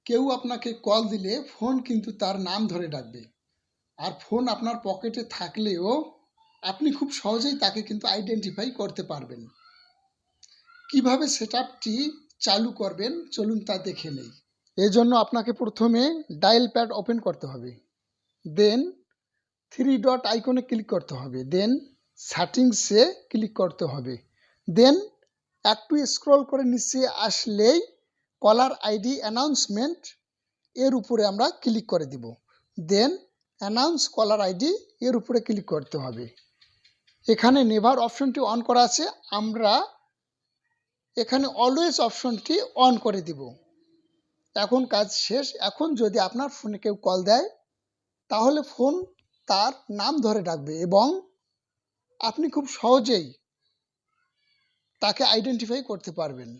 কেউ আপনাকে কল দিলে ফোন কিন্তু তার নাম ধরে ডাকবে। আর ফোন আপনার পকেটে থাকলেও আপনি খুব সহজেই তাকে কিন্তু আইডেন্টিফাই করতে পারবেন। কিভাবে সেটআপটি চালু করবেন চলুন তা দেখে নেই। এজন্য আপনাকে প্রথমে ডায়াল প্যাড ওপেন করতে হবে। দেন 3 ডট আইকনে ক্লিক করতে হবে। দেন সেটিংসে ক্লিক করতে হবে। দেন একটু স্ক্রল করে নিচে আসলেই কলার আইডি অ্যানাউন্সমেন্ট এর উপরে আমরা ক্লিক করে দিব। দেন অ্যানাউন্স কলার আইডি এর উপরে ক্লিক করতে হবে। এখানে নেভার অপশনটি অন করা আছে, আমরা এখানে অলওয়েজ অপশনটি অন করে দিব। এখন কাজ শেষ। এখন যদি আপনার ফোনে কেউ কল দেয় তাহলে ফোন তার নাম ধরে ডাকবে এবং আপনি খুব সহজেই তাকে আইডেন্টিফাই করতে পারবেন।